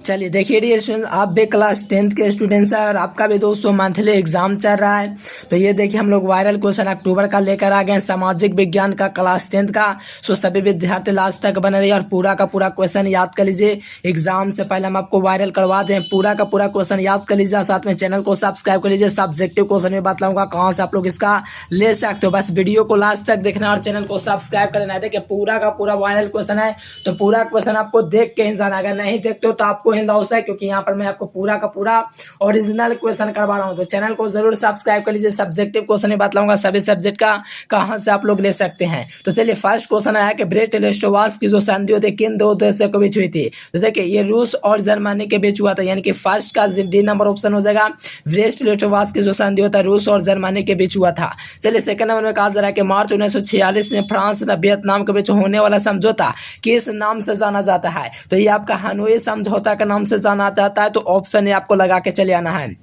चलिए देखिए dear student, आप भी क्लास 10th के स्टूडेंट्स हैं और आपका भी दोस्तों मंथली एग्जाम चल रहा है। तो ये देखिए हम लोग वायरल क्वेश्चन अक्टूबर का लेकर आ गए हैं, सामाजिक विज्ञान का क्लास 10th का। सो सभी विद्यार्थी लास्ट तक बने रहिए और पूरा का पूरा क्वेश्चन याद कर लीजिए। एग्जाम से पहले हम आपको वायरल करवा दें, पूरा का पूरा क्वेश्चन याद कर लीजिए। साथ में चैनल को सब्सक्राइब कर लीजिए। सब्जेक्टिव क्वेश्चन में बतलाऊंगा कहाँ से आप लोग इसका ले सकते हो, बस वीडियो को लास्ट तक देखना और चैनल को सब्सक्राइब करना है। देखिए पूरा का पूरा वायरल क्वेश्चन है, तो पूरा क्वेश्चन आपको देख के ही जाना, अगर नहीं देखते हो तो आपको ही लॉस है, क्योंकि यहाँ पर मैं आपको पूरा का पूरा ओरिजिनल क्वेश्चन करवा रहा हूँ। तो चैनल को जरूर सब्सक्राइब कर लीजिए। सब्जेक्टिव क्वेश्चन में बतलाऊंगा सभी सब्जेक्ट का कहाँ से आप लोग ले सकते हैं। तो चलिए फर्स्ट क्वेश्चन आया कि ब्रेस्ट-लिस्टोव की जो संधि होती है किन दो देशों के बीच हुई थी। तो देखिए ये रूस और जर्मनी के बीच हुआ था, यानी कि फर्स्ट का डी नंबर ऑप्शन हो जाएगा। ब्रेस्ट-लिस्टोव की जो संधि होता है रूस और जर्मनी के बीच हुआ था। चलिए सेकंड नंबर में कहा जा रहा है कि मार्च 1946 में फ्रांस तथा वियतनाम के बीच होने वाला समझौता किस नाम से जाना जाता है। तो ये आपका हनोई समझौता के नाम से जाना जाता है। तो ऑप्शन ए आपको लगा के चले आना है।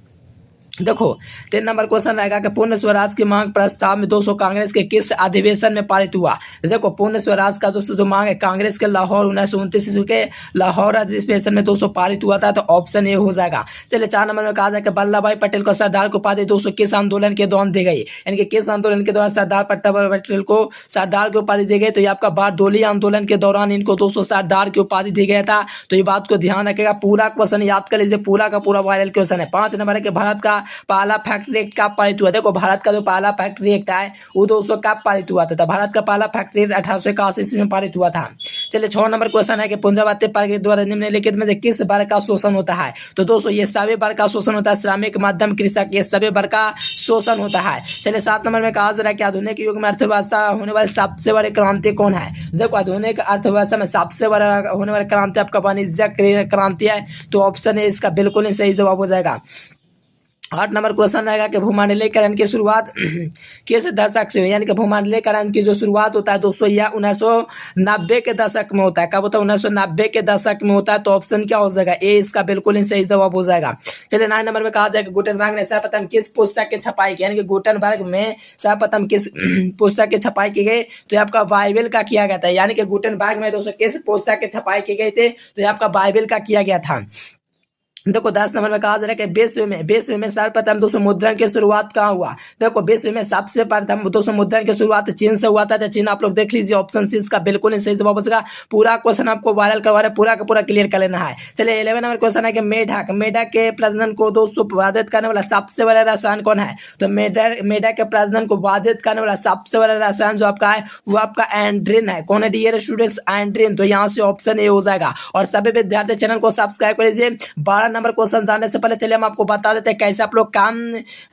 देखो 3 नंबर क्वेश्चन रहेगा कि पूर्ण स्वराज की मांग प्रस्ताव में दोस्तों कांग्रेस के किस अधिवेशन में पारित हुआ। देखो पूर्ण स्वराज का दोस्तों जो मांग है कांग्रेस के लाहौर 1929 ईस्वी के लाहौर अधिवेशन में दोस्तों पारित हुआ था। तो ऑप्शन ए हो जाएगा। चलिए 4 नंबर में कहा जाए कि वल्लभ भाई पटेल को सरदार की उपाधि दोस्तों किस आंदोलन के दौरान दी गई, यानी कि किस आंदोलन के दौरान सरदार पटेल को सरदार की उपाधि दी गई। तो ये आपका बारडोली आंदोलन के दौरान इनको दोस्तों सरदार की उपाधि दी गया था। तो ये बात को ध्यान रखेगा, पूरा क्वेश्चन याद कर लीजिए, पूरा का पूरा वायरल क्वेश्चन है। 5 नंबर है कि भारत का पहला फैक्ट्री एक्ट कब पारित हुआ। देखो भारत का जो पहला फैक्ट्री एक्ट है वो दोस्तों कब पारित हुआ था। भारत का पहला फैक्ट्री एक्ट 1881 ईस्वी में पारित हुआ था। चलिए 6 नंबर क्वेश्चन है कि पुंजवात्य पार्क द्वारा निम्नलिखित में से किस वर्ग का शोषण होता है। तो दोस्तों ये सभी वर्ग का शोषण होता है, श्रमिक, मध्यम, कृषक, ये सभी वर्ग का शोषण होता है। चलिए 7 नंबर में कहा जा रहा है कि आधुनिक युग में अर्थव्यवस्था होने वाली सबसे बड़ी क्रांति कौन है। देखो आधुनिक अर्थव्यवस्था में सबसे बड़ा होने वाली क्रांति आपका वाणिज्य क्रांति है। तो ऑप्शन है इसका बिल्कुल ही सही जवाब हो जाएगा। 8 नंबर क्वेश्चन रहेगा कि भूमंडलीकरण की शुरुआत किस दशक से हुई, यानी कि भूमंडलीकरण की जो शुरुआत होता है दोस्तों यह 1990 के दशक में होता है। कब होता है? 1990 के दशक में होता है। तो ऑप्शन क्या हो जाएगा? ए इसका बिल्कुल ही सही जवाब हो जाएगा। चलिए 9 नंबर में कहा जाएगा गुटेनबर्ग ने सर्वप्रथम किस पुस्तक की छपाई की, यानी कि गुटेनबर्ग में सर्वप्रथम किस पुस्तक की छपाई की गई। तो ये आपका बाइबल का किया गया था, यानी कि गुटेनबर्ग में दोस्तों किस पुस्तक की छपाई की गई थी। तो ये आपका बाइबल का किया गया था। देखो 10 नंबर में कहा जा रहा है कि विश्व में सर्वप्रथम दोस्तों मुद्रण की शुरुआत कहाँ हुआ। देखो विश्व में सबसे प्रथम दोस्तों मुद्रण की शुरुआत चीन से हुआ था। तो चीन आप लोग देख लीजिए, ऑप्शन सी इसका बिल्कुल ही सही जवाब हो जाएगा। पूरा क्वेश्चन आपको वायरल करवा रहे हैं, पूरा का पूरा क्लियर कर लेना है। चलिए 11 नंबर क्वेश्चन है कि मेढक के प्रजनन को दोस्तों बाधित करने वाला सबसे बड़ा रसायन कौन है। तो मेढक के प्रजनन को बाधित करने वाला सबसे बड़ा रसायन जो आपका है वो आपका एंड्रिन है। कौन है डियर स्टूडेंट्स? एंड्रिन। तो यहाँ से ऑप्शन ए हो जाएगा। और सभी विद्यार्थी चैनल को सब्सक्राइब कर लीजिए। 12 नंबर क्वेश्चन जानने से पहले चलिए हम आपको बता देते हैं कैसे आप लोग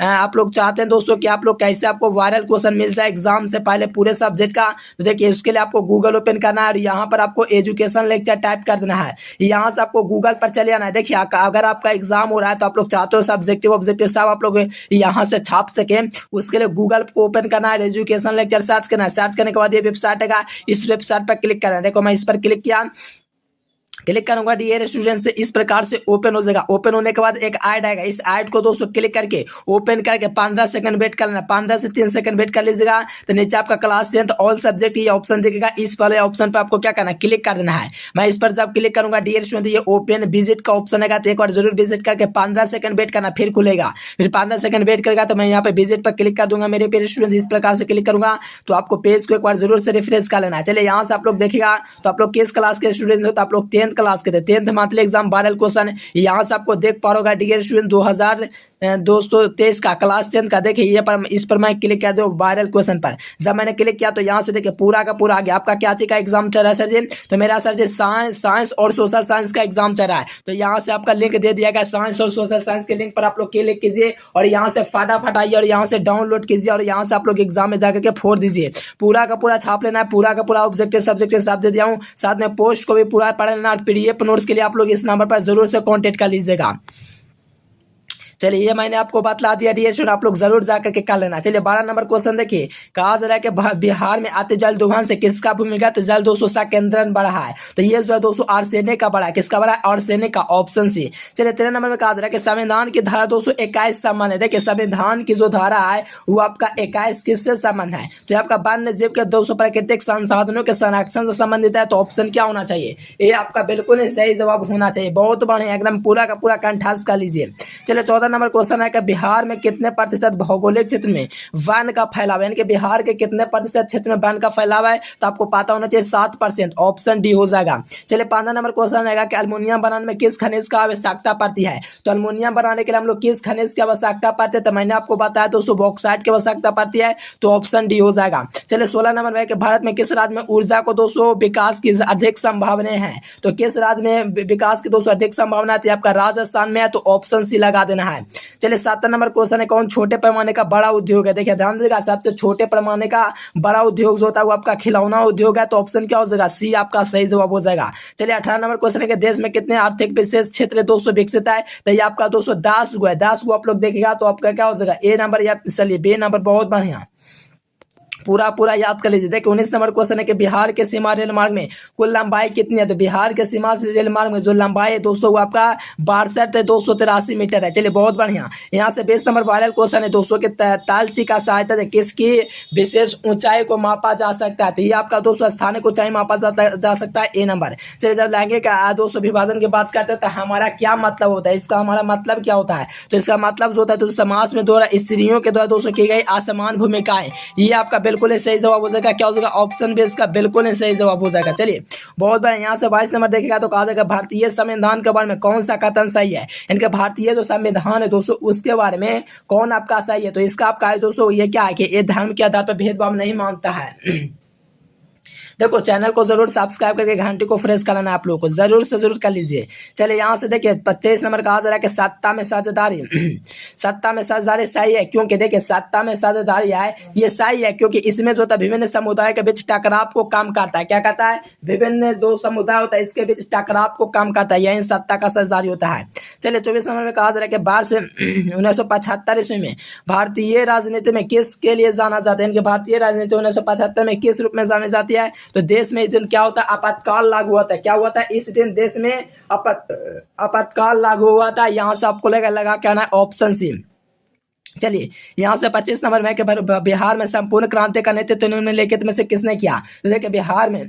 आप लोग चाहते हैं दोस्तों कि आप लोग कैसे आपको वायरल क्वेश्चन मिल जाए एग्जाम से पहले पूरे सब्जेक्ट का। तो देखिए उसके लिए आपको गूगल ओपन करना है और यहाँ पर आपको एजुकेशन लेक्चर टाइप कर देना है। यहाँ से आपको गूगल पर चले आना है। देखिए अगर आपका एग्जाम हो रहा है तो आप लोग चाहते हो सब्जेक्टिव ऑब्जेक्टिव सब आप लोग यहाँ से छाप सके, उसके लिए गूगल को ओपन करना है, एजुकेशन लेक्चर सर्च करना है। सर्च करने के बाद ये वेबसाइट है, इस वेबसाइट पर क्लिक करना है। देखो मैं इस पर क्लिक किया, क्लिक करूंगा डियर स्टूडेंट से इस प्रकार से ओपन हो जाएगा। ओपन होने के बाद एक ऐड आएगा, इस ऐड को दोस्तों क्लिक करके ओपन करके 15 सेकंड वेट करना, 15 से 3 सेकंड वेट कर लीजिएगा। तो नीचे आपका क्लास 10th ऑल सब्जेक्ट ये ऑप्शन दिखेगा, इस वाले ऑप्शन पर आपको क्या करना है? क्लिक कर देना है। मैं इस पर जब क्लिक करूंगा डियर स्टूडेंट ये ओपन विजिट का ऑप्शन है, तो एक बार जरूर विजिट करके 15 सेकंड वेट करना, फिर खुलेगा। फिर 15 सेकंड वेट करेगा तो मैं यहाँ पे विजिट पर क्लिक कर दूंगा। मेरे प्यारे स्टूडेंट इस प्रकार से क्लिक करूंगा तो आपको पेज को एक बार जरूर से रिफ्रेश कर लेना है। चलिए यहाँ से आप लोग देखिएगा तो आप लोग किस क्लास के स्टूडेंट हो, तो आप लोग 10th क्लास के थे। 10th monthly exam viral question यहाँ से आपको देख पा रहा डियर स्टूडेंट 2023 का क्लास 10 का। देखिए ये पर इस पर मैं क्लिक कर दूं वायरल क्वेश्चन पर। जब मैंने क्लिक किया तो यहाँ से देखिए पूरा का पूरा आ गया। आपका क्या चीज का एग्जाम चल रहा है सर जी? तो मेरा सर जी साइंस और सोशल साइंस का एग्जाम चल रहा है। तो यहाँ से आपका लिंक दे दिया गया, साइंस और सोशल साइंस के लिंक पर आप लोग क्लिक कीजिए और यहाँ से फटाफट आइए और यहाँ से डाउनलोड कीजिए और यहाँ से आप लोग एग्जाम में जाकर के फोड़ दीजिए। पूरा का पूरा छाप लेना है, पूरा का पूरा ऑब्जेक्टिव सब्जेक्टिव सब दे दिया हूँ। साथ में पोस्ट को भी पूरा पढ़ लेना और PDF नोट्स के लिए आप लोग इस नंबर पर जरूर से कॉन्टेक्ट कर लीजिएगा। चलिए ये मैंने आपको बतला दिया डियर स्टूडेंट, आप लोग जरूर जाकर के कर लेना। चलिए 12 नंबर क्वेश्चन देखिए, कहा जा रहा है कि बिहार में आते जल दोहन से किसका भूमिगत जल दोषों संकेंद्रण बढ़ा है? तो ये जो है दोस्तों आर्सेनिक का बढ़ा है। किसका बढ़ा है? आर्सेनिक का, ऑप्शन सी। चलिए 13 नंबर में कहा जा रहा है कि संविधान की धारा 221 संबंध है। देखिए संविधान की जो धारा है वो आपका 21 किससे संबंध है? तो ये आपका वन्य जीव के 200 प्राकृतिक संसाधनों के संरक्षण से संबंधित है। तो ऑप्शन क्या होना चाहिए? ये आपका बिल्कुल ही सही जवाब होना चाहिए। बहुत बढ़िया, एकदम पूरा का पूरा कंठस्थ कर लीजिए। चलिए 14 नंबर क्वेश्चन है कि बिहार में कितने प्रतिशत भौगोलिक क्षेत्र में वन का फैलाव है? यानी कि बिहार के कितने प्रतिशत क्षेत्र में वन का फैलाव है? तो आपको पता होना चाहिए 7%, ऑप्शन डी हो जाएगा। चलिए 15 नंबर क्वेश्चन रहेगा कि अल्युमिनियम बनाने में किस खनिज का आवश्यकता पड़ती है? तो अल्युमिनियम बनाने के लिए हम लोग किस खनिज की आवश्यकता पड़ती है? तो मैंने आपको बताया दोस्तों बॉक्साइट की आवश्यकता पड़ती है। तो ऑप्शन डी हो जाएगा। चलिए 16 नंबर में कि भारत में किस राज्य में ऊर्जा को दोस्तों विकास की अधिक संभावनाएं हैं? तो किस राज्य में विकास की दोस्तों अधिक संभावना है? आपका राजस्थान में है। तो ऑप्शन सी लगा देना है। चलिए 7 नंबर क्वेश्चन है, कौन छोटे पैमाने का बड़ा उद्योग है? देखिए ध्यान दीजिएगा, सबसे छोटे पैमाने का बड़ा उद्योग जो होता है वो आपका खिलौना उद्योग है। तो ऑप्शन क्या हो जाएगा? सी आपका सही जवाब हो जाएगा। चलिए 18 नंबर क्वेश्चन है कि देश में कितने आर्थिक विशेष क्षेत्र दोस्तों विकसित है? तो ये आपका दोस्तों 10 गो है। 10 को आप लोग देखिएगा तो आपका क्या हो जाएगा? ए नंबर या चलिए बी नंबर। बहुत बढ़िया, पूरा याद कर लीजिए। देखिए 19 नंबर क्वेश्चन है कि बिहार के सीमा रेल मार्ग में कुल लंबाई कितनी है? तो बिहार के सीमा रेल मार्ग में जो लंबाई है दोस्तों वो आपका 6283 मीटर है। चलिए बहुत बढ़िया। यहाँ से 20 नंबर वायरल क्वेश्चन है दोस्तों के तालची का सहायता से किसकी विशेष ऊंचाई को मापा जा सकता है? तो ये आपका दोस्तों स्थानिक ऊंचाई मापा जा सकता है। ए नंबर। चलिए जब लैंगिक का दोस्तों विभाजन की बात करते हैं तो हमारा क्या मतलब होता है? इसका हमारा मतलब क्या होता है? तो इसका मतलब जो होता है तो समाज में द्वारा स्त्रियों के द्वारा दोस्तों की गई असमान भूमिकाएं, ये आपका बिल्कुल सही जवाब हो जाएगा। क्या हो जाएगा? ऑप्शन बी इसका बिल्कुल सही जवाब हो जाएगा। चलिए बहुत बढ़िया। यहाँ से 22 नंबर देखेगा तो कहा जाएगा भारतीय संविधान के बारे में कौन सा कथन सही है? इनके भारतीय जो संविधान है दोस्तों उसके बारे में कौन आपका सही है? तो इसका आपका है दोस्तों ये क्या है कि ये धर्म के आधार पर भेदभाव नहीं मानता है। देखो चैनल को जरूर सब्सक्राइब करके घंटी को फ्रेश कराना आप लोगों को जरूर से जरूर कर लीजिए। चलिए यहाँ से देखिए 23 नंबर कहा जा रहा है कि सत्ता में साझेदारी सत्ता में साझेदारी सही है। क्योंकि देखिए सत्ता में साझेदारी है ये सही है क्योंकि इसमें जो होता है विभिन्न समुदाय के बीच टकराव को कम करता है। क्या करता है? विभिन्न जो समुदाय होता है इसके बीच टकराव को कम करता है, यही सत्ता का साझेदारी होता है। चलिए 24 नंबर में कहा जा रहा है कि बाहर से 1975 ईस्वी में भारतीय राजनीति में किसके लिए जाना जाता है? इनके भारतीय राजनीति 1975 में किस रूप में जानी जाती है? तो देश में इस दिन क्या होता है? आपातकाल लागू होता है। क्या हुआ था? इस दिन देश में आपातकाल लागू हुआ था। यहाँ से आपको लगा क्या ना, ऑप्शन सी। चलिए यहाँ से 25 नंबर में कि बिहार में संपूर्ण क्रांति का नेतृत्व निम्नलिखित में से किसने किया? तो देखिए बिहार में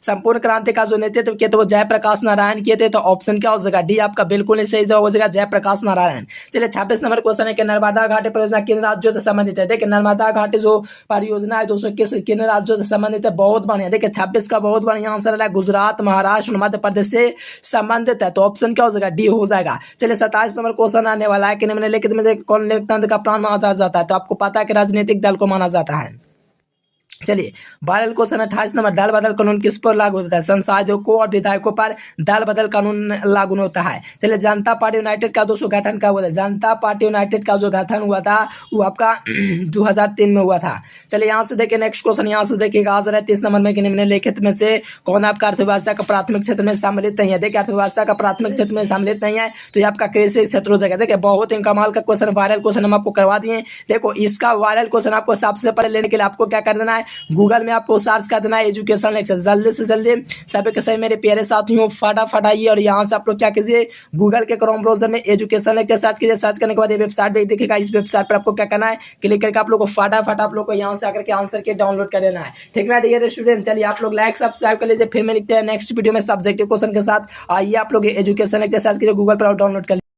संपूर्ण क्रांति का जो नेतृत्व किया तो वो जयप्रकाश नारायण किए थे। तो ऑप्शन क्या हो जाएगा? डी आपका बिल्कुल सही जवाब हो जाएगा, जयप्रकाश नारायण। चलिए 26 नंबर क्वेश्चन है कि नर्मदा घाटी परियोजना किन राज्यों से संबंधित है? देखिए नर्मदा घाटी जो परियोजना है दोस्तों किन राज्यों से संबंधित है? बहुत बढ़िया। देखिए 26 का बहुत बढ़िया आंसर है, गुजरात, महाराष्ट्र, मध्य प्रदेश से संबंधित है। तो ऑप्शन क्या हो जाएगा? डी हो जाएगा। चलिए 27 नंबर क्वेश्चन आने वाला है कि निम्नलिखित में से कौन लोकतंत्र का प्राण माना जाता है? तो आपको पता है कि राजनीतिक दल को माना जाता है। चलिए वायरल क्वेश्चन 28 नंबर, दल बदल कानून किस पर लागू होता है? सांसदों और विधायकों पर दल बदल कानून लागू होता है। चलिए जनता पार्टी यूनाइटेड का दोस्तों गठन कब हुआ था? जनता पार्टी यूनाइटेड का जो गठन हुआ था वो आपका 2003 में हुआ था। चलिए यहाँ से देखिए नेक्स्ट क्वेश्चन, यहाँ से देखिएगा आज 30 नंबर में कि निम्नलिखित में से कौन आपका अर्थव्यवस्था का प्राथमिक क्षेत्र में सम्मिलित नहीं है? देखिए अर्थव्यवस्था का प्राथमिक क्षेत्र में सम्मिलित नहीं है तो ये आपका कृषि क्षेत्र हो जाएगा। देखिए बहुत ही कमाल का क्वेश्चन, वायरल क्वेश्चन हम आपको करवा दिए। देखो इसका वायरल क्वेश्चन आपको सबसे पहले लेने के लिए आपको क्या कर देना है? गूगल में आपको सर्च कर देना है एजुकेशन लेक्चर। जल्दी से जल्दी सभी के सभी मेरे प्यारे साथियों फटाफट आइए और यहाँ से आप लोग क्या कीजिए, गूगल के क्रोम ब्राउजर में एजुकेशन लेक्चर सर्च कीजिए। सर्च करने के बाद ये वेबसाइट भी दिखेगा। इस वेबसाइट पर आपको क्या करना है? क्लिक करके आप लोग को फटाफट आप लोग को यहाँ से आकर के आंसर के डाउनलोड कर लेना है। ठीक ना डियर स्टूडेंट? चलिए आप लोग लाइक सब्सक्राइब कर लीजिए। फिर मैं लिखते हैं नेक्स्ट वीडियो में सब्जेक्टिव क्वेश्चन के साथ। आइए आप लोग एजुकेशन लेक्चर सर्च कीजिए गूगल पर और डाउनलोड कर